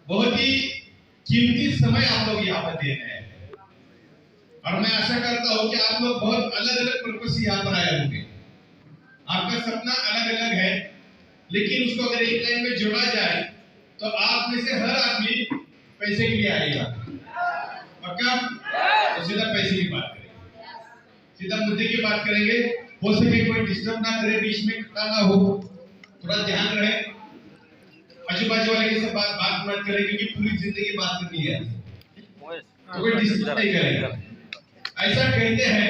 बहुत ही कीमती समय आप लोग यहाँ पर दे रहे हैं और मैं आशा करता हूँ कि आप लोग बहुत अलग अलग पर्पस से यहाँ पर आए होंगे। आपका सपना अलग अलग है, लेकिन उसको अगर एक लाइन में जोड़ा जाए तो आप में से हर आदमी पैसे के लिए आएगा। पक्का? तो सीधा पैसे की बात करेंगे, सीधा मुद्दे की बात करेंगे। हो सके कोई डिस्टर्ब ना करे, बीच में खड़ा ना हो, थोड़ा ध्यान रहे, आजू बाजू वाले के साथ बात मत करें, क्योंकि पूरी जिंदगी बात करनी है तो कोई डिस्टर्ब नहीं करेगा। ऐसा कहते हैं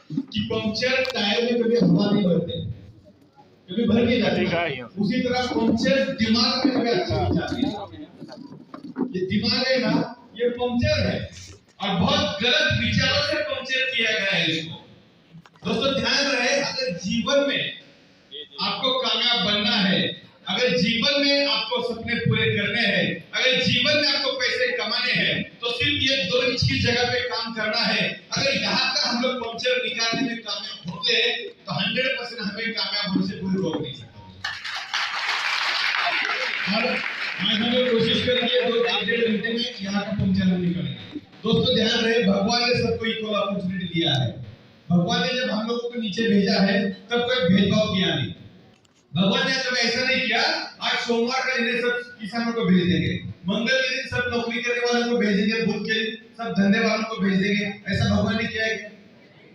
कि पंक्चर टायर में कभी हवा नहीं भरते, कभी भर नहीं जाती। उसी तरह पंक्चर दिमाग में कभी अच्छा नहीं जाती। ये दिमाग है ना, ये पंक्चर है और बहुत गलत विचारों से पंक्चर किया गया है इसको। दोस्तों ध्यान रहे, अगर जीवन में आपको कामयाब बनना है, अगर जीवन में आपको सपने पूरे करने हैं, अगर जीवन में आपको पैसे कमाने हैं, तो सिर्फ ये दो इंच की जगह पे काम करना है। अगर यहाँ तक हम लोग पंक्चर निकालने में कामयाब होते हैं तो 100% हमें कामयाब होने से कोई रोक नहीं सकता। हम लोग कोशिश करेंगे 2-1.5 घंटे में यहाँ का पंक्चर हम निकालेंगे। दोस्तों ध्यान रहे, भगवान ने सबको इक्वल अपॉर्चुनिटी दिया है। भगवान ने जब हम लोगों को नीचे भेजा है तब कोई भेदभाव किया नहीं। भगवान ने कभी ऐसा नहीं किया आज सोमवार का दिन सब किसानों को भेज देंगे, मंगल के दिन सब नौकरी करने वालों को भेजेंगे, बुध के दिन सब धंधे वालों को भेज देंगे। ऐसा भगवान ने किया है?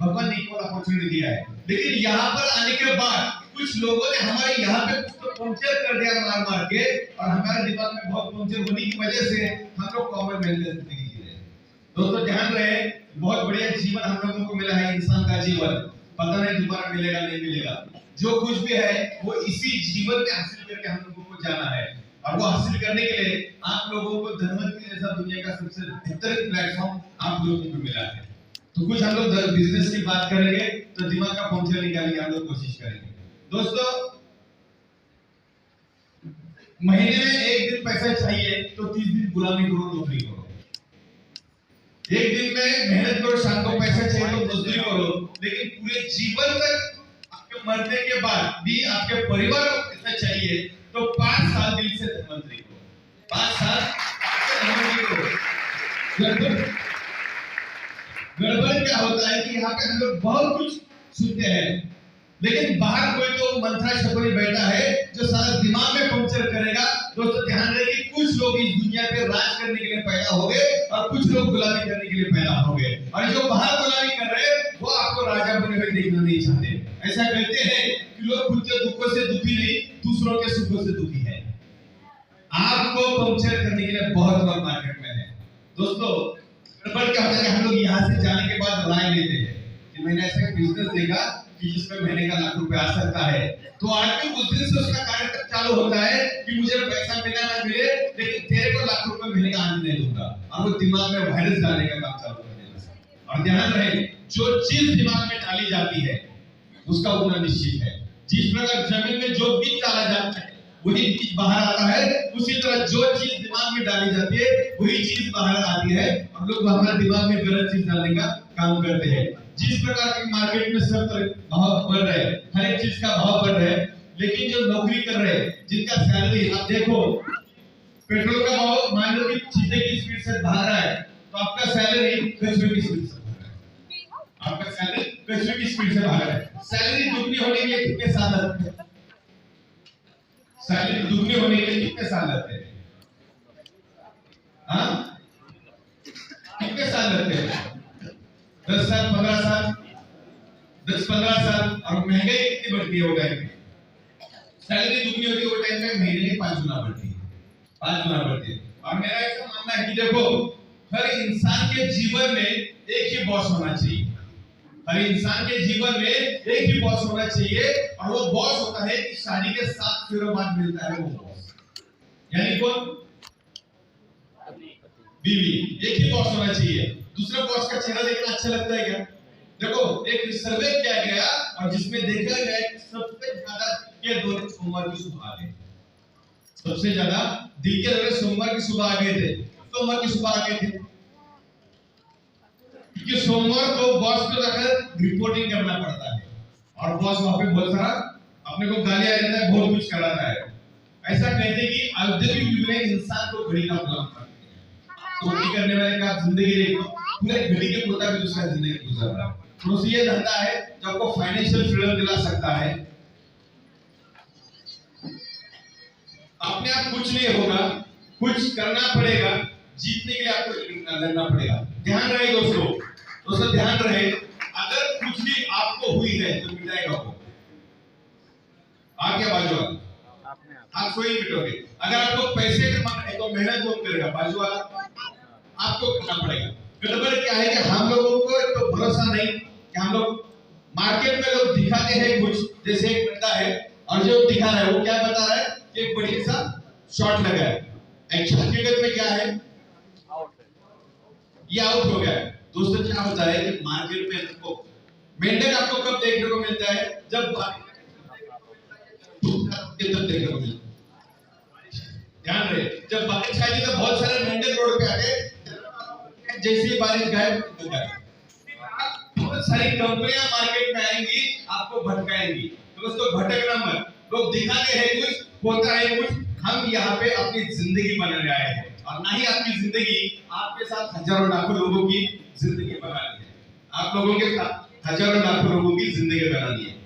भगवान ने इक्वल अपॉर्चुनिटी दिया है। लेकिन यहाँ पर आने के बाद कुछ लोगों ने हमारे यहाँ पे कुछ तो पंक्चर कर दिया मार मार के, और हमारे दिमाग में बहुत पंक्चर होने की वजह से हम लोग कॉमन मैन जिंदगी जी रहे हैं। दोस्तों ध्यान रहे, बहुत बढ़िया जीवन हम लोगों को मिला है, इंसान का जीवन पता नहीं दोबारा मिलेगा नहीं मिलेगा। जो कुछ भी है वो इसी जीवन में हासिल करके हम लोगों को जाना है, और वो हासिल करने के लिए आप लोगों को धनवंतरी जैसा दुनिया का सबसे बेहतर प्लेटफॉर्म आप लोगों को मिला है। तो कुछ हम लोग बिजनेस की बात करेंगे, तो दिमाग का पंक्चर निकालने की हम लोग कोशिश करेंगे। दोस्तों महीने में एक दिन पैसा चाहिए तो 30 दिन गुलामी करो, नौकरी करो। एक दिन में मेहनत करो, शाम को पैसा चाहिए तो मजदूरी करो, लेकिन पूरे जीवन तक मरने के बाद भी आपके परिवार को पैसा चाहिए तो 5 साल दिल से धनवंतरी करो, 5 साल धनवंतरी करो। गड़बड़ क्या होता है कि यहाँ पे हम लोग बहुत कुछ सुनते हैं, लेकिन बाहर कोई तो मंत्रा शबरी बैठा है जो सारा दिमाग में पंक्चर करेगा। दोस्तों ध्यान रहे कि कुछ लोग इस दुनिया पे राज करने के लिए पैदा हो गए और कुछ लोग गुलामी करने के लिए पैदा हो गए, और जो बाहर गुलामी कर रहे हैं वो आपको राजा बने हुए देखना नहीं चाहते। ऐसा कहते हैं कि लोग खुद के दुखों से दुखी नहीं, दूसरों के सुखों से दुखी है। आपको पंक्चर करने के लिए बहुत लोग मार्केट में है। दोस्तों गड़बड़ क्या होता है, हम लोग यहाँ से जाने के बाद राय लेते हैं कि मैंने ऐसा बिजनेस देखा कि जिसमें महीने का लाख रुपए आ सकता है, तो आदमी उस दिन से उसका कार्य चालू होता है कि मुझे पैसा मिला ना मिले, लेकिन तेरे को लाख रुपए महीने का आने नहीं दूंगा, और वो दिमाग में वायरस डालने का काम चालू कर देगा। और ध्यान रहे, जो चीज दिमाग में डाली जाती है उसका उगना निश्चित है। जिस प्रकार जमीन में जो बीज डाला जाता है वही बीज बाहर आता है, उसी तरह जो चीज दिमाग में डाली जाती है वही चीज बाहर आती है। हम लोग हमारे दिमाग में गलत चीज डालने का काम करते हैं। जिस प्रकार की मार्केट में सब भाव बढ़ रहे हैं, हर एक चीज का भाव बढ़ रहा है, लेकिन जो नौकरी कर रहे हैं जिनका सैलरी, आप देखो पेट्रोल का भाव मान लो कि चीते की स्पीड से भाग रहा है, तो आपका सैलरी कचरे की स्पीड से भाग रहा है, आपका सैलरी कचरे की स्पीड से भाग रहा है। सैलरी दुगनी होने के लिए कितने साल लगते हैं? सैलरी दुगनी होने के लिए कितने साल लगते हैं? हाँ, कितने साल लगते हैं? 10 साल, 15 साल, 10-15 साल। और महंगाई कितनी बढ़ती है वो टाइम में? सैलरी दुगनी होती है वो टाइम में, महीने में 5 गुना बढ़ती है, 5 गुना बढ़ती है। और मेरा ऐसा मानना है कि देखो हर इंसान के जीवन में एक ही बॉस होना चाहिए, हर इंसान के जीवन में एक ही बॉस होना चाहिए, और वो बॉस होता है कि शादी के 7 फेरों बाद मिलता है वो बॉस, यानी कौन? बीवी। एक ही बॉस होना चाहिए। दूसरे बॉस का चेहरा देखना अच्छा लगता है क्या? देखो एक सर्वे किया गया और जिसमें देखा गया कि सबसे ज्यादा के दौरे सोमवार की सुबह आ गए, सबसे ज्यादा दिल के दौरे सोमवार की सुबह आ गए थे। सोमवार की सुबह आ गए थे क्योंकि सोमवार को बॉस को जाकर रिपोर्टिंग करना पड़ता है, और बॉस वहां पे बहुत सारा अपने को गालियां देता है, बहुत कुछ कराता है। ऐसा कहते हैं कि औद्योगिक युग ने इंसान को घड़ी का गुलाम कर दिया। नौकरी करने वाले का जिंदगी देखो, पूरे घड़ी के मुताबिक उसका जिंदगी गुजर रहा है। तो ये धंधा है जो आपको फाइनेंशियल फ्रीडम दिला सकता है। अपने आप कुछ नहीं होगा, कुछ करना पड़ेगा, जीतने के लिए आपको लड़ना पड़ेगा। ध्यान रहे दोस्तों ध्यान रहे, अगर कुछ भी आपको हुई है तो मिटाएगा वो। आप क्या बाजू वाला आप कोई मिटोगे। अगर आपको पैसे कमाना है तो मेहनत कौन करेगा? बाजू वाला। आपको करना पड़ेगा। गड़बड़ क्या है कि हम लोगों को तो भरोसा नहीं कि हम लोग मार्केट में लोग दिखाते हैं कुछ, जैसे एक बंदा है और जो दिखा रहा है वो क्या बता रहा है कि एक बढ़िया सा शॉट लगा है, एक्चुअल हकीकत में क्या है? ये आउट हो गया है। दोस्तों क्या होता है कि मार्केट में आपको मेंढक आपको कब देखने को मिलता है? जब देखने को मिलता है। ध्यान रहे, जब बारिश आएगी तो बहुत सारे मेंढक रोड पे आते हैं, जैसे ही बारिश गायब हो जाए। बहुत सारी कंपनियां मार्केट में आएंगी, आपको भटकाएंगी। तो दोस्तों भटकना मत। लोग दिखाते हैं कुछ, होता है कुछ। हम यहाँ पे अपनी जिंदगी बनाने आए हैं और ना ही आपकी जिंदगी, आपके साथ हजारों लाखों लोगों की जिंदगी बनानी है। आप लोगों के साथ हजारों लाखों लोगों की जिंदगी बनानी है।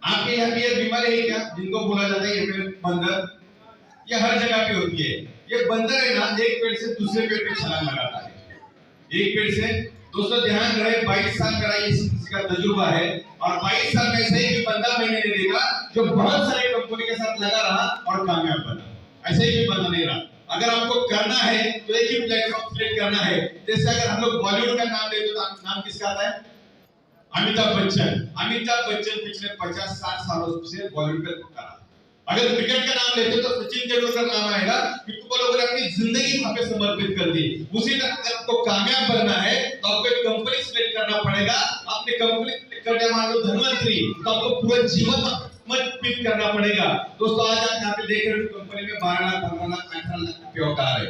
आपके यहाँ भी ये बीमारी है क्या जिनको बोला जाता है ये बंदर? ये हर जगह पे होती है। ये बंदर है ना, एक पेड़ से दूसरे पेड़ पे छलांग लगाता है। एक पेड़ से दोस्तों ध्यान रहे, 22 साल का इसका तजुर्बा है और 22 साल में ऐसे ही बंदा मैंने नहीं देखा जो बहुत सारे कंपनी के साथ लगा रहा और कामयाब बना। ऐसे ही बंदा नहीं रहा। अगर आपको करना है तो एक ही प्लेटफॉर्म सेलेक्ट करना है। जैसे अगर हम लोग बॉलीवुड का नाम लेते तो नाम किसका आता है? अमिताभ बच्चन। अमिताभ बच्चन पिछले 50-60 सालों से बॉलीवुड में करा। अगर क्रिकेट का नाम लेते तो सचिन तेंदुलकर नाम आएगा, क्योंकि वो लोगों ने अपनी जिंदगी वहां पे समर्पित कर दी। उसी तरह अगर आपको कामयाब बनना है तो आपको एक कंपनी सेलेक्ट करना पड़ेगा। अपनी कंपनी सेलेक्ट करने वाले धनवंतरी, तो आपको पूरा जीवन समर्पित करना पड़ेगा। दोस्तों आज आप यहाँ पे देख रहे हो कंपनी में 12 लाख 15 लाख 18 लाख रुपये का है,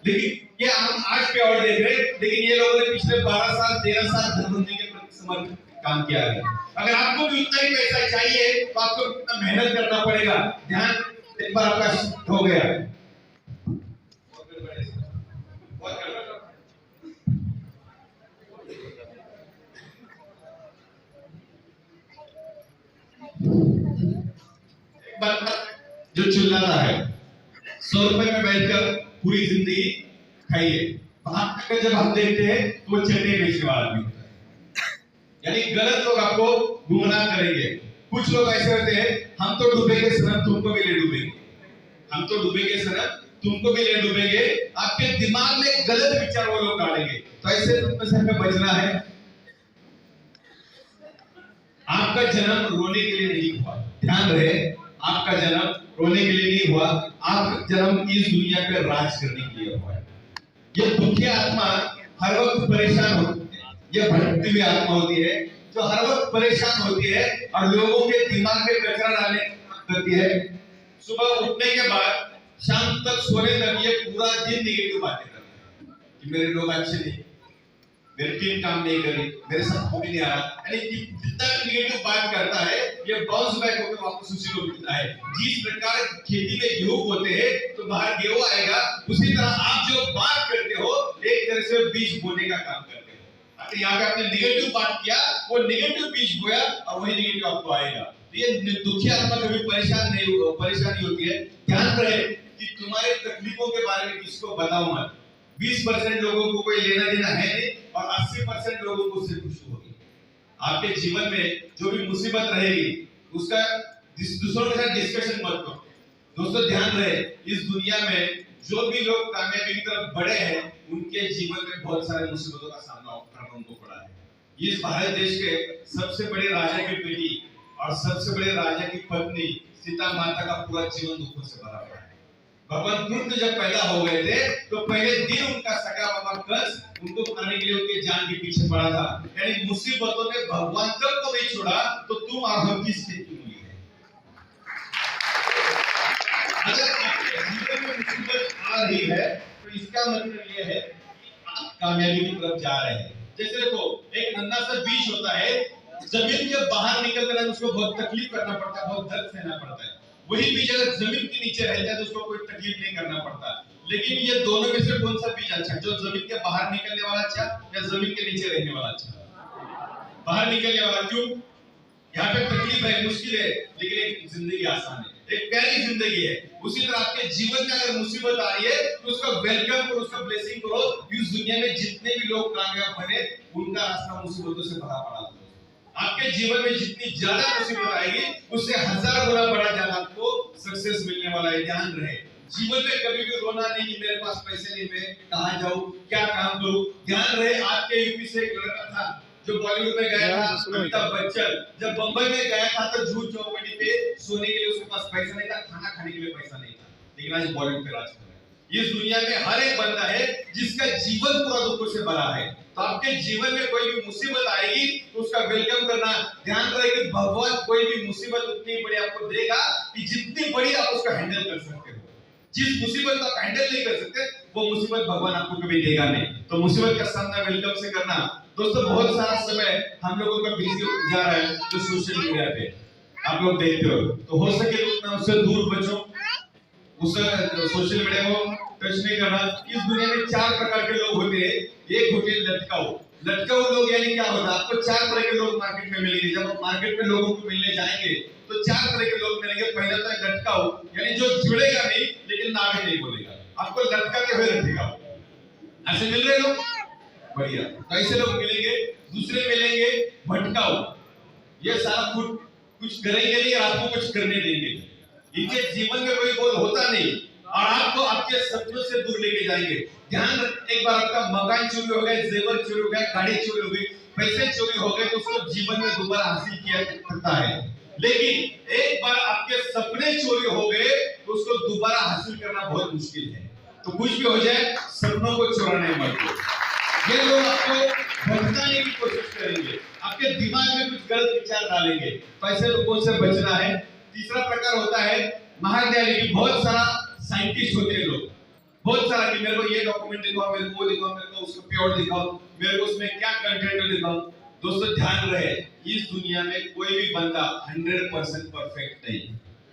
लेकिन ये हम आज पे और देख रहे हैं, लेकिन ये लोगों ने पिछले 12 साल 13 साल धनवंतरी के प्रति समर्पित काम किया है। अगर आपको भी उतना ही पैसा चाहिए तो आपको कितना मेहनत करना पड़ेगा। ध्यान, एक बार आपका हो गया जो चिल्लाता है 100 रुपए में बैठकर पूरी जिंदगी खाइए, वहां जब हम देखते हैं तो वो चटनी बेचने वाला भी, यानी गलत लोग आपको गुमराह करेंगे। कुछ लोग ऐसे होते हैं, हम तो डूबेंगे सनम तुमको भी ले डूबेंगे, हम तो डूबेंगे सनम तुमको भी ले डूबेंगे। आपके दिमाग में गलत विचार वो लोग डालेंगे। तो ऐसे में बचना है। आपका जन्म रोने के लिए नहीं हुआ। ध्यान रहे, आपका जन्म रोने के लिए नहीं हुआ। आपका जन्म इस दुनिया पे राज करने के लिए हुआ है। ये दुखी आत्मा हर वक्त परेशान होती है, ये भटकती हुई आत्मा होती है जो हर वक्त परेशान होती है और लोगों के दिमाग में कचरा डालने करती है। सुबह उठने के बाद शाम तक सोने तक ये पूरा दिन नेगेटिव बातें करती है कि मेरे लोग अच्छे नहीं, मेरी टीम काम नहीं करी, मेरे साथ हो नहीं आ रहा। यानी जितना नेगेटिव बात करता है ये बाउंस बैक होकर वापस उसी को मिलता है। जिस प्रकार खेती में गेहूं बोते हैं तो बाहर गेहूं आएगा, उसी तरह आप जो बात करते हो एक तरह से बीज बोने का काम करते हो। अगर यहाँ पे आपने नेगेटिव बात किया, वो नेगेटिव बीज बोया और वही नेगेटिव आपको आएगा। तो ये दुखी आत्मा कभी परेशानी होती है। ध्यान रहे कि तुम्हारे तकलीफों के बारे में किसको बताओ मत। 20% लोगों को कोई लेना देना है नहीं और 80% लोगों को उससे खुशी होगी। आपके जीवन में जो भी मुसीबत रहेगी उसका दूसरों के साथ डिस्कशन मत करो। दोस्तों ध्यान रहे, इस दुनिया में जो भी लोग कामयाबी की तरफ बढ़े हैं उनके जीवन में बहुत सारे मुसीबतों का सामना करना उनको पड़ा है। इस भारत देश के सबसे बड़े राजा की बेटी और सबसे बड़े राजा की पत्नी सीता माता का पूरा जीवन दुखों से भरा पड़ा है। भगवान कृष्ण जब पैदा हो गए थे तो पहले दिन उनका सगा बाबा कंस उनको खाने के लिए उनके जान के पीछे पड़ा था। यानी मुसीबतों ने भगवान तक को नहीं छोड़ा तो तुम और हम किसके लिए है? अगर आपके जीवन में मुसीबत आ रही है तो इसका मतलब ये है आप कामयाबी की तरफ जा रहे हैं। जैसे देखो, एक नन्हा सा बीज होता है, जमीन के बाहर निकल कर उसको बहुत तकलीफ करना पड़ता है, बहुत दर्द सहना पड़ता है। वही बीज अगर जमीन के नीचे रहता है तो उसको कोई तकलीफ नहीं करना पड़ता। लेकिन ये दोनों में से कौन सा बीज अच्छा, जो जमीन के बाहर निकलने वाला अच्छा या जमीन के नीचे रहने वाला अच्छा? बाहर निकलने वाला। क्यों? यहाँ पे तकलीफ है, मुश्किल है, लेकिन एक जिंदगी आसान है, एक प्यारी जिंदगी है। उसी तरह आपके जीवन में अगर मुसीबत आ रही है तो उसका वेलकम करो, उसका ब्लेसिंग करो। इस दुनिया में जितने भी लोग कामयाब बने उनका रास्ता मुसीबतों से भरा पड़ा है। आपके जीवन में जितनी ज्यादा मुसीबत आएगी उससे 1000 गुना बड़ा ज्यादा आपको सक्सेस मिलने वाला है। ध्यान रहे, जीवन में कभी भी रोना नहीं कि मेरे पास पैसे नहीं, मैं कहां जाऊं, क्या काम करूं। ध्यान रहे, आपके यूपी से एक लड़का था जो बॉलीवुड में गया था, अमिताभ बच्चन। जब बंबई में गया था तो झूठ चौपड़ी पे सोने के लिए उसके पास पैसा नहीं था, खाना खाने के लिए पैसा नहीं था, लेकिन आज बॉलीवुड पे राज कर रहा है। इस दुनिया में हर एक बंदा है जिसका जीवन पूरा दुखों से भरा है। तो आपके जीवन में कोई भी मुसीबत आएगी तो उसका वेलकम करना। ध्यान रहे कि भगवान कोई भी मुसीबत उतनी बड़ी आपको देगा कि जितनी बड़ी आप उसको हैंडल कर सकते हो। जिस मुसीबत को आप हैंडल नहीं कर सकते वो मुसीबत भगवान आपको कभी देगा नहीं। तो मुसीबत का सामना वेलकम से करना। दोस्तों, बहुत सारा समय हम लोगों का बिजी जा रहा है जो सोशल मीडिया पे आप लोग देखते हो, तो हो सके तो उतना उससे दूर बचो, उस सोशल मीडिया को टच नहीं करना। इस दुनिया में 4 प्रकार के लोग होते हैं। एक होते हैं लटकाऊ। लटकाऊ लोग यानी क्या होता है, आपको 4 तरह के लोग मार्केट में मिलेंगे। जब आप मार्केट में लोगों को मिलने जाएंगे तो 4 तरह के लोग मिलेंगे। पहला तो है लटकाऊ, यानी जो जुड़ेगा नहीं लेकिन ना भी नहीं बोलेगा, आपको लटकाते हुए रखेगा। ऐसे मिल रहे लोग, बढ़िया, तो ऐसे लोग मिलेंगे। दूसरे मिलेंगे भटकाऊ, ये सारा कुछ करेंगे नहीं और आपको कुछ करने देंगे। इनके जीवन में कोई गोल होता नहीं और आपको आपके सपनों से दूर लेके जाएंगे। ध्यान रखें, एक बार आपका मकान चोरी हो गया, जेवर चोरी हो गया, गाड़ी चोरी हो गई, पैसे चोरी हो गए तो उसको जीवन में दोबारा हासिल किया सकता है। लेकिन एक बार आपके सपने चोरी हो गए तो उसको दोबारा हासिल करना बहुत मुश्किल है। तो कुछ भी हो जाए सपनों को चुराने मत दो। ये लोग आपको भटकाने की कोशिश करेंगे, आपके दिमाग में कुछ गलत विचार डालेंगे। तो ऐसे लोगों से बचना है। तीसरा प्रकार होता है महाविद्यालय। बहुत सारा साइंटिस्ट होते हैं लोग, बहुत सारा कि मेरे को ये डॉक्यूमेंट दिखाओ, मेरे को वो दिखाओ, मेरे को उसका प्योर दिखाओ, मेरे को उसमें क्या कंटेंट दिखाओ। दोस्तों ध्यान रहे, इस दुनिया में कोई भी बंदा 100% परफेक्ट नहीं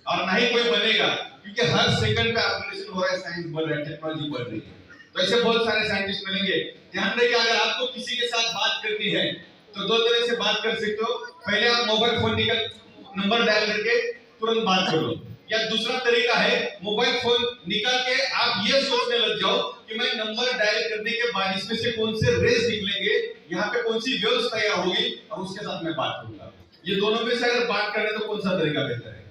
और ना ही कोई बनेगा, क्योंकि हर सेकंड पे अपग्रेडेशन हो रहा है, साइंस बढ़ रहा है, टेक्नोलॉजी बढ़ रही है। तो ऐसे बहुत सारे साइंटिस्ट मिलेंगे। ध्यान रहे कि अगर आपको किसी के साथ बात करनी है तो 2 तरह से बात कर सकते हो। पहले आप मोबाइल फोन निकल नंबर डायल करके तुरंत बात करो, या दूसरा तरीका है मोबाइल फोन निकाल के आप ये सोचने लग जाओ कि मैं नंबर डायल करने के बाद इसमें से कौन से रेस निकलेंगे, यहाँ पे कौन सी वेव्स तैयार होगी और उसके साथ मैं बात करूंगा। ये दोनों में से अगर बात करें तो कौन सा तरीका बेहतर है?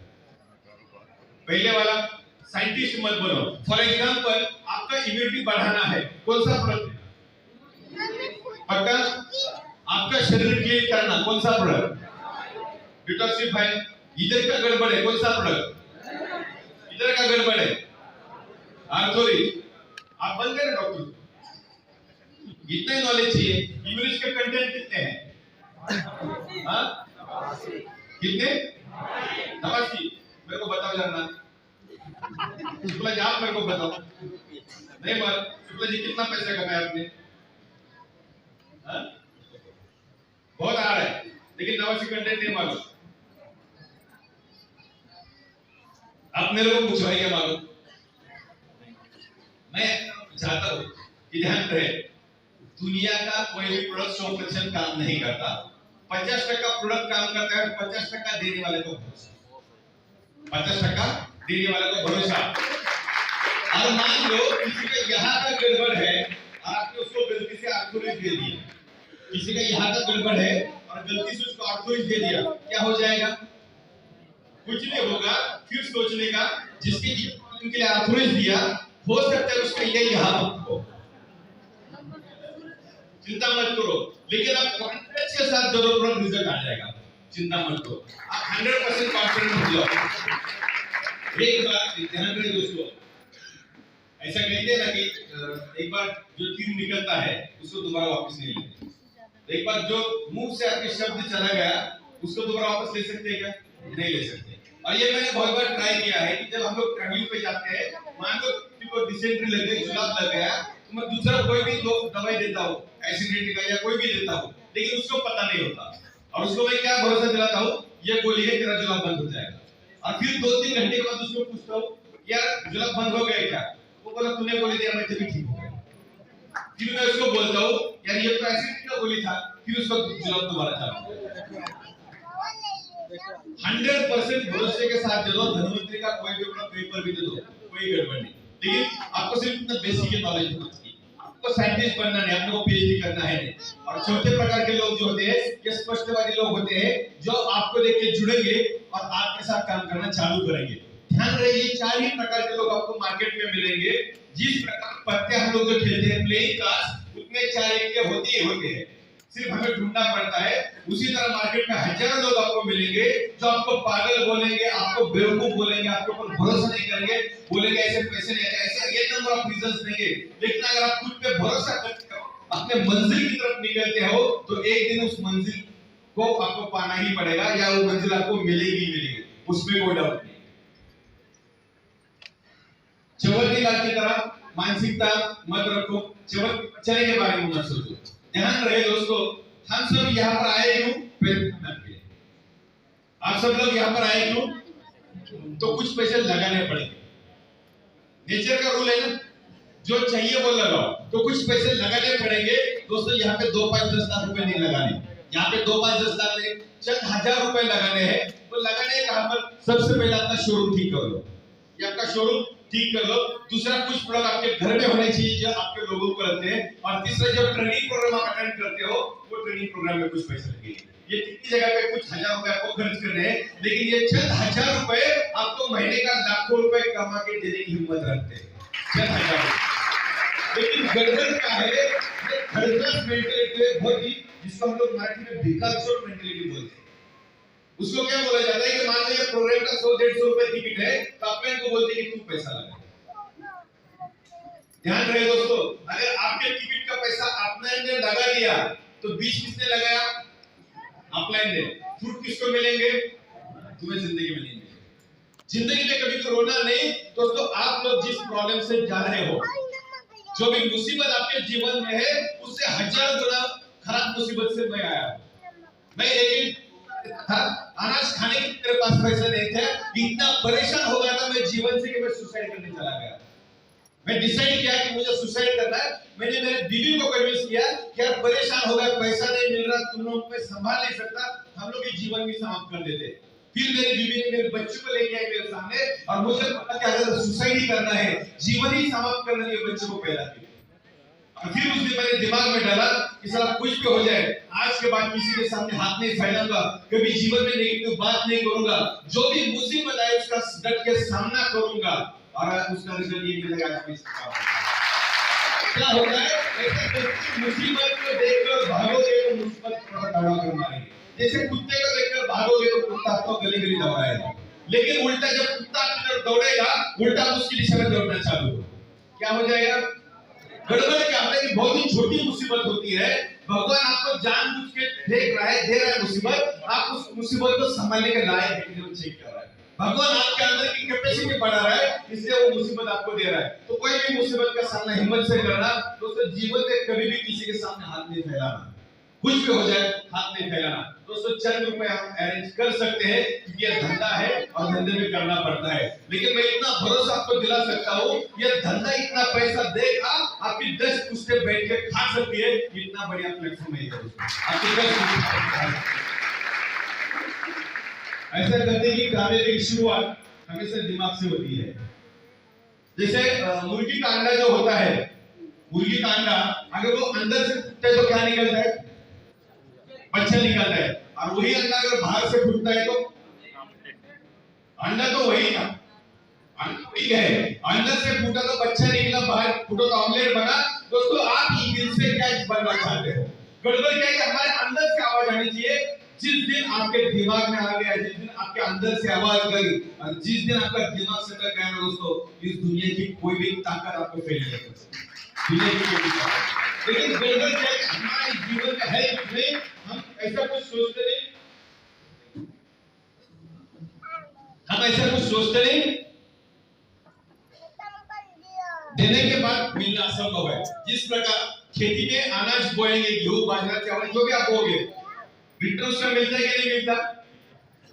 पहले वाला। साइंटिस्ट मत बनो। फॉर एग्जांपल आपका इम्यूनिटी बढ़ाना है, कौन सा प्रोडक्ट? पक्का? आपका शरीर क्लीन करना, कौन सा प्रोडक्ट? डिटॉक्सिफाई। इधर का गड़बड़ है, कौन सा प्रोडक्ट? इधर का गड़बड़ है, आर्थोरिड। आप बन गए डॉक्टर, इतना नॉलेज चाहिए। इम्यूनिटी के कंटेंट कितने हैं? कितने? 80। मेरे को बताओ जानना। शुक्ला जी आप मेरे को बताओ। नहीं बात, शुक्ला जी कितना पैसा कमाया आपने? बहुत आ रहा है, लेकिन 80 कंटेंट नहीं मालूम। आप मेरे को पूछो है क्या मालूम? मैं चाहता हूं कि ध्यान रहे, दुनिया का कोई भी प्रोडक्ट 100% काम नहीं करता। 50% प्रोडक्ट काम करता है, 50% देने वाले को भरोसा। 50% देने वाले को भरोसा। और मान लो किसी का यहाँ का गड़बड़ है, आपने उसको गलती से आर्थोरिड दे दिया। किसी का यहाँ का गड़बड़ है और गलती से उसको आर्थोरिड दे दिया, क्या हो जाएगा? कुछ नहीं होगा। फिर सोचने का, जिसके उनके लिए आर्थोरिड दिया हो सकता है उसका ये यहाँ हो। चिंता मत करो, लेकिन आप कॉन्फिडेंस के साथ जरूर रिजल्ट आ जाएगा। चिंता मत करो, आप 100% कॉन्फिडेंट हो जाओ। एक बात ध्यान रहे दोस्तों, ऐसा कहते हैं ना कि एक बार जो तीर निकलता है उसको दोबारा वापस नहीं लेते। एक बार जो मुंह से आपके शब्द चला गया उसको दोबारा वापस ले सकते हैं क्या? नहीं ले सकते। और ये मैंने बहुत बार ट्राई किया है कि जब हम लोग ट्रैवलिंग पे जाते हैं, मान लो किसी को डिसेंट्री लग गई, जुलाब लग गया, तो मैं दूसरा कोई भी दवाई देता हूँ, एसिडिटी का या कोई भी देता हूँ, लेकिन उसको पता नहीं होता। और उसको मैं क्या भरोसा दिलाता हूँ, ये गोली है तेरा जुलाब बंद हो जाएगा। और फिर 2-3 घंटे के बाद उसको पूछता हूँ यार जुलाब बंद हो गया क्या? वो बोला तूने गोली दिया मैं तभी ठीक हो गया। फिर मैं उसको बोलता हूँ यार ये तो एसिड का गोली था, फिर उसका जुलाब दोबारा चालू। 100% भरोसे के साथ दे दो, धनवंतरी का कोई भी अपना पेपर भी दे दो, कोई गड़बड़ नहीं। लेकिन आपको सिर्फ इतना बेसिक नॉलेज होना चाहिए। आपको साइंटिस्ट बनना नहीं, आपको पीएचडी करना है नहीं। और चौथे प्रकार के लोग जो होते हैं ये स्पष्टवादी लोग होते हैं जो आपको देख के जुड़ेंगे और आपके साथ काम करना चालू करेंगे। ध्यान रहे ये 4 ही प्रकार के लोग आपको मार्केट में मिलेंगे। जिस प्रकार पत्ते हम लोग जो खेलते हैं प्लेइंग कार्ड्स, उसमें 4 के होते ही होते हैं, सिर्फ हमें ढूंढना पड़ता है। उसी तरह मार्केट में हजारों लोग आपको मिलेंगे जो आपको पागल बोलेंगे, आपको बेवकूफ बोलेंगे, आपके ऊपर भरोसा नहीं करेंगे, बोलेंगे ऐसे पैसे नहीं आते, ऐसे ये नंबर ऑफ रीजंस देंगे। लेकिन अगर आप खुद पे भरोसा करते हो, अपने मंजिल की तरफ निकलते हो, तो एक दिन उस मंजिल को आपको पाना ही पड़ेगा या वो मंजिल आपको मिलेगी मिलेगी, उसमें कोई डाउट नहीं। जबरदस्ती की तरह मानसिकता मत रखो, चले के बारे में मत सोचो। ध्यान रहे दोस्तों, हम सब यहाँ पर आए क्यों? प्रयत्न के लिए। आप सब लोग यहाँ पर आए क्यों? तो कुछ पैसे लगाने पड़ेंगे। नेचर का रूल है ना, जो चाहिए वो लगाओ, तो कुछ पैसे लगाने पड़ेंगे। दोस्तों यहाँ पे 2, 5, 10 लाख रुपए नहीं लगाने, यहाँ पे 2, 5, 10 लाख नहीं, चंद हजार रुपए लगाने हैं। तो लगाने कहाँ पर? सबसे पहले अपना शोरूम ठीक कर लो, ये आपका शोरूम ठीक कर लो। दूसरा कुछ प्रोडक्ट आपके घर में होने चाहिए जो आपके लोगों को लगते हैं। और तीसरा जब ट्रेनिंग प्रोग्राम आप अटेंड करते हो, वो ट्रेनिंग प्रोग्राम में कुछ पैसे लगेंगे। ये कितनी जगह पे कुछ हजार रुपए आपको खर्च करने हैं, लेकिन ये चंद हजार रुपए आपको महीने का लाखों रुपए कमा के देने की हिम्मत रखते हैं, चंद हजार। लेकिन गड़बड़ क्या है, ये खर्च मेंटेलिटी है बहुत ही, जिसको हम लोग मराठी में भिकारचोट मेंटेलिटी बोलते हैं। उसको क्या बोला जाता है कि मान लो ये प्रोग्राम का 100-150 रुपए टिकट है, तो आप इनको बोलते हैं कि तू पैसा लगा। ध्यान रहे दोस्तों, अगर आपके टिकट का पैसा आपने लगा दिया तो बीच किसने लगाया? ऑफलाइन ने। फ्रूट किसको मिलेंगे? तुम्हें जिंदगी में नहीं मिलेंगे। जिंदगी में कभी तो रोना नहीं दोस्तों। आप लोग जिस प्रॉब्लम से जा रहे हो, जो भी मुसीबत आपके जीवन में है, उससे 1000 गुना खराब मुसीबत से मैं आया। मैं एक अनाज खाने के मेरे पास पैसा नहीं था, इतना परेशान हो गया था मैं जीवन से कि मैं सुसाइड करने चला गया। मैं डिसाइड किया कि मुझे सुसाइड करना है। मैंने मेरे बीवी को कन्विंस किया कि यार परेशान हो गया, पैसा नहीं मिल रहा, तुम लोग पे संभाल नहीं सकता, हम लोग ये जीवन भी समाप्त कर देते। फिर मेरी बीवी ने मेरे बच्चों को लेके आई मेरे सामने, और मुझे पता कि अगर सुसाइड ही करना है, जीवन ही समाप्त करना है, बच्चों को पैदा किया। फिर उस दिन मैंने दिमाग में डाला कि साला कुछ भी हो जाए, आज के बाद किसी के सामने हाथ नहीं फैलाऊंगा, कभी जीवन में नेगेटिव बात नहीं करूंगा, जो भी मुसीबत आए उसका डट के सामना करूंगा, और उसका रिजल्ट ये मिलेगा। क्या होता है, मुसीबत को देखकर भागोगे तो मुसीबत दौड़ा कर मारेगी। जैसे कुत्ते को देखकर भागोगे तो कुत्ता आपको गली गली दौड़ाएगा, लेकिन उल्टा जब कुत्ता आपकी तरफ दौड़ेगा, उल्टा उसकी दिशा में दौड़ना चालू होगा, क्या हो जाएगा? गड़बड़ क्या होता है कि बहुत ही छोटी मुसीबत होती है, भगवान आपको जानबूझ के देख रहा है, दे रहा है मुसीबत, आप उस मुसीबत को संभालने के लायक है कि नहीं चेक कर रहा है। भगवान आपके अंदर की कैपेसिटी बढ़ा रहा है, इसलिए वो मुसीबत आपको दे रहा है। तो कोई भी मुसीबत का सामना हिम्मत से करना दोस्तों। जीवन में कभी भी किसी के सामने हाथ नहीं फैलाना, कुछ भी हो जाए हाथ नहीं फैलाना दोस्तों। चंद रुपए हम अरेंज कर सकते हैं क्योंकि यह धंधा है और धंधे में करना पड़ता है, लेकिन मैं इतना भरोसा आपको दिला सकता हूँ, यह धंधा इतना पैसा देगा, आपकी 10 पुश्ते बैठ के खा सकती है। इतना बढ़िया प्लेटफॉर्म है आपकी 10 ऐसा करने की कामयाबी की शुरुआत हमेशा दिमाग से होती है। जैसे मुर्गी का अंडा जो होता है, मुर्गी का अंडा अगर वो अंदर से फूटता है तो क्या निकलता है? बच्चा निकलता है। और वही अंडा अगर बाहर से फूटता है तो अंडा तो वही था, ठीक है, अंदर से फूटा तो बच्चा निकला, बाहर फूटा तो ऑमलेट बना। दोस्तों आप ही दिल से क्या बनना चाहते हो? गड़बड़ क्या है कि हमारे अंदर से आवाज आनी चाहिए। जिस दिन आपके दिमाग में आ गया, जिस दिन आपके अंदर से आवाज गई, और जिस दिन आपका दिमाग से गया ना दोस्तों, इस दुनिया की कोई भी ताकत आपको फेल नहीं कर सकती, दुनिया की कोई भी ताकत। लेकिन गड़बड़ क्या है, हमारे जीवन में है नहीं, हम ऐसा कुछ सोचते नहीं, हम ऐसा कुछ सोचते नहीं, देने के बाद मिलना असंभव है। जिस प्रकार खेती में अनाज बोएंगे, गेहूं, बाजरा, चावल जो भी आप बोओगे, रिटर्न उसका मिलता है कि नहीं मिलता?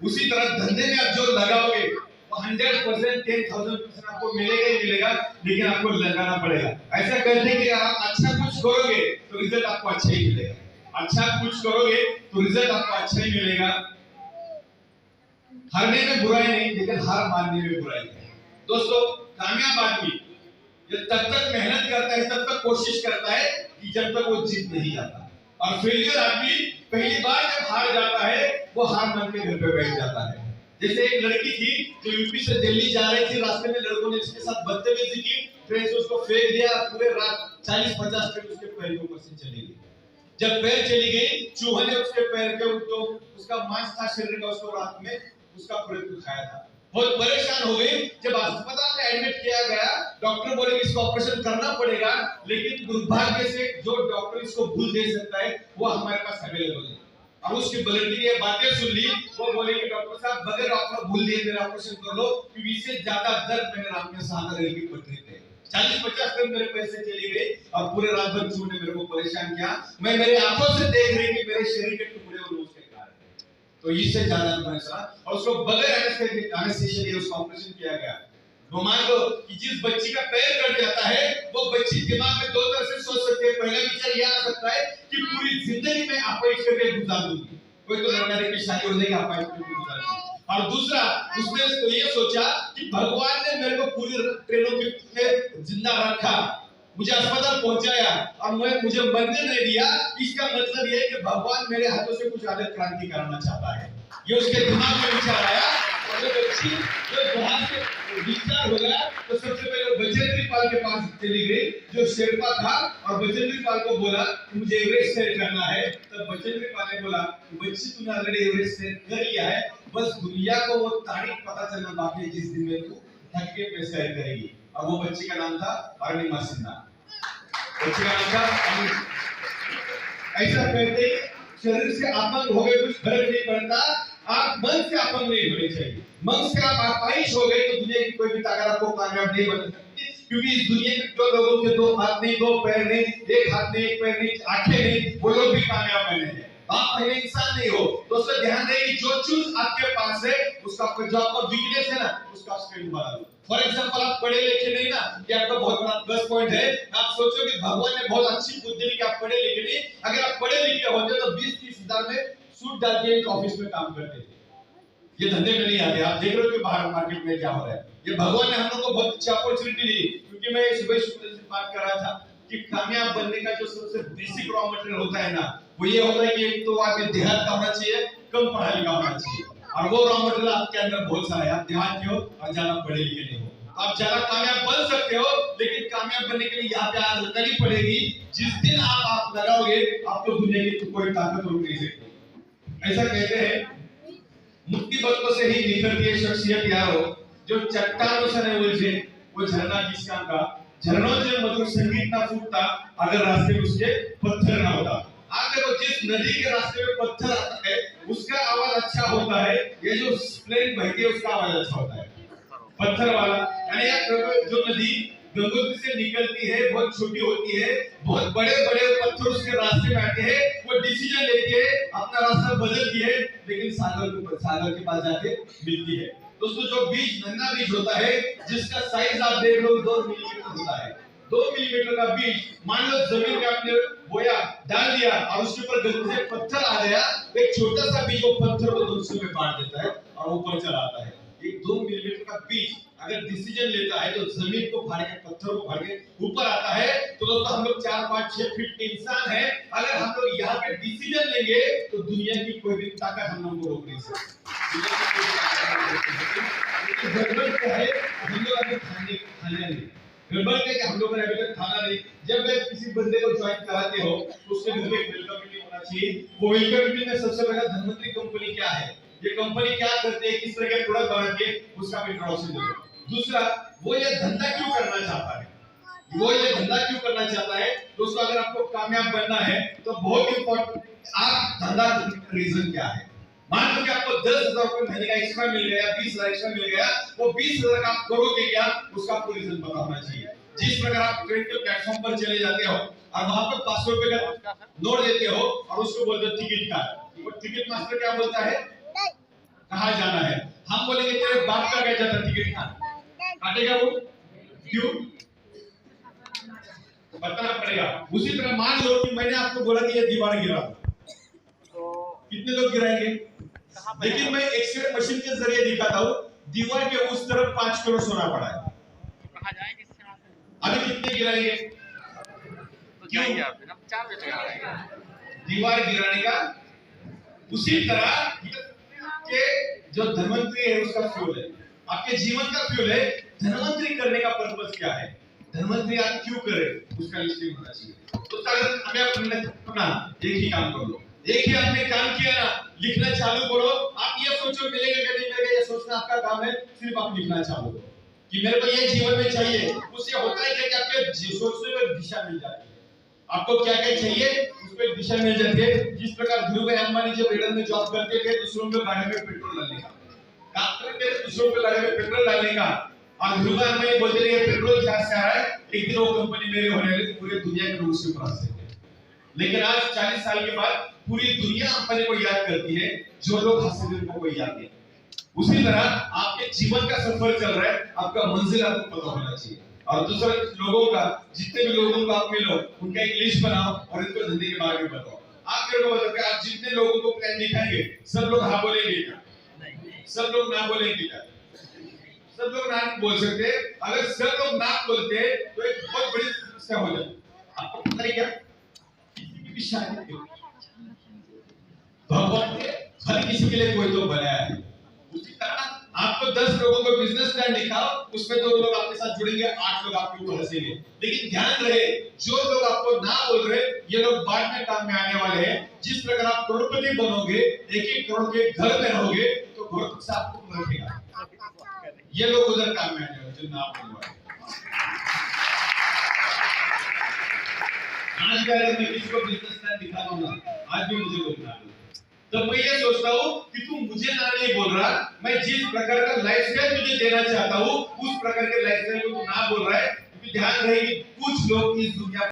उसी तरह धंधे में आप जो लगाओगे वो 100% 10,000% आपको मिलेगा ही मिलेगा, लेकिन आपको लगाना पड़ेगा। ऐसा करते कि आप अच्छा कुछ करोगे तो रिजल्ट आपको अच्छा ही मिलेगा, अच्छा कुछ करोगे तो रिजल्ट आपको अच्छा ही मिलेगा। हारने में बुराई नहीं, लेकिन हार मानने में बुराई है। दोस्तों, कामयाब आदमी जब तब तक मेहनत करता है, तब तक कोशिश करता है कि जब तक वो जीत नहीं जाता। और फेलियर आदमी पहली बार जब हार जाता है वो हार मान के घर पे बैठ जाता है। जैसे एक लड़की थी जो यूपी से दिल्ली जा रही थी, रास्ते में लड़कों ने उसके साथ बदतमीजी की, ट्रेन से उसको फेंक दिया, पूरे रात 40-50 मिनट उसके पैर के ऊपर से चली गई। जब पैर चली गई, चूहे ने उसके पैर के जो उसका मांस था शरीर का, उसको रात में उसका खुद खाया था। बहुत परेशान हो गई। जब अस्पताल में एडमिट किया गया, डॉक्टर बोले कि इसको ऑपरेशन करना पड़ेगा, लेकिन दुर्भाग्य से जो डॉक्टर इसको भूल दे सकता है वो हमारे पास अवेलेबल है। और उसकी ब्लड की ये बातें सुन ली, वो बोले कि डॉक्टर साहब बगैर डॉक्टर भूल दिए मेरा ऑपरेशन कर लो, क्योंकि इससे ज्यादा दर्द मैंने रात में सहना रेल की पटरी पे। 40-50 मिनट मेरे पैसे चली गई और पूरे रात भर चूहे ने मेरे को परेशान किया। मैं मेरे आंखों से देख रही कि मेरे शरीर के टुकड़े और उसके कारण, तो इससे ज्यादा परेशान। और उसको बगैर एनेस्थेसिया उसका ऑपरेशन किया गया। तो मान लो कि जिस बच्ची का पैर कट जाता है वो बच्ची दिमाग में दो तरह से सोच सकती है। पहला विचार यह आ सकता है कि पूरी जिंदगी में अपाहिज करके गुजार दूंगी, कोई तो लड़का की शादी हो जाएगी, अपाहिज करके गुजार दूंगी। और दूसरा, उसने तो ये सोचा कि भगवान ने मेरे को पूरी ट्रेनों में जिंदा रखा, मुझे अस्पताल पहुंचाया और मुझे मरने नहीं दिया। इसका मतलब ये है कि भगवान मेरे हाथों से कुछ अलग क्रांति कराना चाहता है। ये उसके दिमाग में विचार आया। और जब बच्ची जब वहां से डिस्चार्ज हो गया तो सबसे पहले बचेंद्री पाल के पास चली गई, जो शेरपा था, और बचेंद्री पाल को बोला कि मुझे एवरेस्ट सैर करना है। तब बचेंद्री पाल ने बोला बच्ची तूने ऑलरेडी एवरेस्ट सैर कर लिया है, बस दुनिया को वो तारीख पता चलना बाकी है जिस दिन में तू थक के पे सैर करेगी। और वो बच्ची का नाम था अरुणिमा सिन्हा। बच्ची का नाम था। ऐसा कहते ही शरीर से अपंग हो गए कुछ फर्क नहीं पड़ता, आप मन से अपंग नहीं होने चाहिए। मन से आप अपाहिज हो गए तो दुनिया की कोई भी ताकत आपको कामयाब नहीं बना सकती, क्योंकि इस दुनिया में जो लोगों के दो हाथ नहीं, दो पैर नहीं, एक हाथ नहीं, एक पैर नहीं, आंखें नहीं, वो लोग भी कामयाब बने हैं। आप पहले इंसान नहीं हो। दोस्तों ध्यान दें कि जो चीज आपके पास है उसका जो आपका वीकनेस है ना, उसका स्ट्रेंथ बना लो। फॉर एग्जांपल, आप पढ़े लिखे नहीं ना, ये आपका बहुत बड़ा प्लस पॉइंट है। आप सोचो कि भगवान ने बहुत अच्छी बुद्धि दी कि आप पढ़े लिखे नहीं। अगर आप पढ़े लिखे होते तो 20-30 हजार में सूट डाल के एक ऑफिस में काम करते थे। ये धंधे में नहीं आते। आप देख रहे हो कि बाहर मार्केट में क्या हो रहा है। ये भगवान ने हम लोग को बहुत अच्छी अपॉर्चुनिटी दी, क्योंकि मैं सुबह से बात कर रहा था कि कामयाब बनने का जो सबसे बेसिक रॉ मटेरियल होता है ना, वो ये होता है कि एक तो आदमी देहात का होना चाहिए, कम पढ़ा लिखा होना चाहिए, और वो रॉ मटेरियल आपके अंदर बहुत सारा है। आप देहात के हो और ज्यादा पढ़े लिखे नहीं हो, आप ज्यादा कामयाब बन सकते हो, लेकिन कामयाब बनने के लिए यहाँ पे आदत करनी पड़ेगी। जिस दिन आप लगाओगे आपको दुनिया की कोई ताकत रोक नहीं सकती। ऐसा कहते हैं मुक्ति बरतों से ही निकलती है शख्सियत यारो, जो चट्टानों से नहीं उलझे वो झरना किस काम का। झरनों से मधुर संगीत ना फूटता अगर रास्ते में उसके पत्थर ना होता। आप देखो, जिस नदी के रास्ते में पत्थर आता है उसका आवाज अच्छा होता है, ये जो प्लेन बहती है उसका आवाज अच्छा होता है, पत्थर वाला। यानी जो नदी गंगोत्री से निकलती है बहुत छोटी होती है, बहुत बड़े बड़े पत्थर उसके रास्ते में आते हैं, वो डिसीजन लेती है, अपना रास्ता बदलती है, लेकिन सागर के पास जाके मिलती है। दोस्तों, जो बीज नन्हा बीज होता है जिसका साइज आप देख लो 2 मिलीमीटर होता है, 2 मिलीमीटर का बीज मान लो जमीन में आपने बोया, डाल दिया और उसके ऊपर गलती से पत्थर आ गया, एक छोटा सा बीज वो पत्थर को दूसरे में बांट देता है और ऊपर चला आता है। एक 2 मिलीमीटर का बीज अगर डिसीजन लेता है तो जमीन को फाड़ के पत्थर को फाड़ के ऊपर आता है। तो दोस्तों, हम लोग 4-5-6 फीट के इंसान हैं, अगर हम लोग यहाँ पे डिसीजन लेंगे तो दुनिया की कोई भी ताकत हम लोग को रोक नहीं सकती। गड़बड़ क्या है, हम लोग अभी खाने नहीं, गड़बड़ क्या कि हम लोग ने अभी तक खाना नहीं। जब मैं किसी बंदे को ज्वाइन कराते हो तो उसके घर में वेलकम मीटिंग होना चाहिए। वो वेलकम मीटिंग में सबसे पहले धनवंतरी कंपनी क्या है, ये कंपनी क्या करते हैं, किस तरह के प्रोडक्ट बनाते हैं, उसका इंट्रोडक्शन दो। दूसरा, वो ये धंधा क्यों करना चाहता है, वो ये धंधा क्यों करना चाहता है। दोस्तों, अगर आपको कामयाब बनना है तो बहुत इंपॉर्टेंट, आप धंधा रीजन क्या है। मान लो कि आपको 10,000 रुपए महीने का एक्स्ट्रा मिल गया, 20,000 एक्स्ट्रा मिल गया, वो 20,000 का आप करोगे क्या, उसका आपको रीजन पता होना चाहिए। जिस प्रकार आप ट्रेन के प्लेटफॉर्म पर चले जाते हो और वहां पर 500 रुपए का नोट देते हो और उसको बोलते हो टिकट काट। वो टिकट मास्टर क्या बोलता है, कहाँ जाना है? हम बोलेंगे तेरे बाप का क्या जाता टिकट काटेगा वो? क्यों? बताना पड़ेगा। उसी तरह मान लो कि मैंने आपको बोला कि ये दीवार गिरा, कितने लोग गिराएंगे? लेकिन मैं एक्सरे मशीन के जरिए दिखाता हूँ, दीवार के उस तरफ 5 किलो सोना पड़ा है, कहाँ जाएंगे? अभी कितने गिराएंगे? तो जाएंगे आप, हम 4 बजे आएंगे दीवार गिराने का। उसी तरह के जो धनवंतरी है उसका फ्यूल है, आपके जीवन का फ्यूल है। धनवंतरी करने का पर्पस क्या है? धनवंतरी आप क्यों करें, उसका लिस्टिंग होना चाहिए। तो अगर हमें अपना एक ही काम कर लो, एक ही आपने काम किया ना, लिखना चालू करो। आप ये सोचो मिलेगा कि नहीं मिलेगा, ये सोचना आपका काम है। सिर्फ आप लिखना चालू करो कि मेरे को ये जीवन में चाहिए। उससे होता है कि आपके सोचने में दिशा मिल जाती है। आपको क्या क्या चाहिए उस पर दिशा मिल जाती है। जिस प्रकार धीरूभाई अंबानी जब एडन में जॉब करते थे, दूसरों के गाड़ी में पेट्रोल डालने का काम करते थे, दूसरों के गाड़ी में पेट्रोल डालने का। और धीरूभाई अंबानी बोलते थे पेट्रोल जहां से आ रहा है, एक दिन वो कंपनी मेरे होने वाली, पूरी दुनिया के लोग उसके पास थे। लेकिन आज 40 साल के बाद पूरी दुनिया अंबानी को याद करती है, जो लोग हंसते को कोई याद नहीं। उसी तरह आपके जीवन का सफर चल रहा है, आपका मंजिल आपको पता होना चाहिए। और दूसरे लोगों का, जितने भी लोगों को आप मिलो, उनका एक लिस्ट बनाओ और इनको धंधे के बारे में बताओ। आप मेरे को बताओ आप जितने लोगों को प्लान दिखाएंगे, सब लोग हाँ बोलेंगे क्या? सब लोग ना बोलेंगे क्या? सब लोग ना बोल सकते। अगर सब लोग ना बोलते तो एक बहुत बड़ी समस्या हो जाती। आपको पता है क्या, किसी की शादी भगवान ने हर किसी के लिए कोई तो बनाया है। उसी तरह आपको 10 लोगों को बिजनेस प्लान दिखाओ, उसमें 2 लोग आपके साथ जुड़ेंगे, 8 लोग आपके ऊपर हंसेंगे। लेकिन ध्यान रहे, जो लोग आपको ना बोल रहे, ये लोग बाद में काम में आने वाले हैं। जिस प्रकार आप करोड़पति बनोगे, 1-1 करोड़ के घर में रहोगे, तो घर से आपको रखेगा। ये लोग उधर काम में आने वाले, जो ना बोलने वाले। आज भी अगर मैं किसी को बिजनेस प्लान दिखाता हूँ ना, आज भी मुझे लोग ना बोलते। तो मैं ये सोचता हूँ कि तू मुझे ना नहीं बोल रहा, मैं जिस प्रकार का लाइफस्टाइल तुझे देना चाहता हूँ, उस प्रकार के लाइफस्टाइल को तू ना बोल रहा है। क्योंकि ध्यान रहे कि कुछ लोग इस दुनिया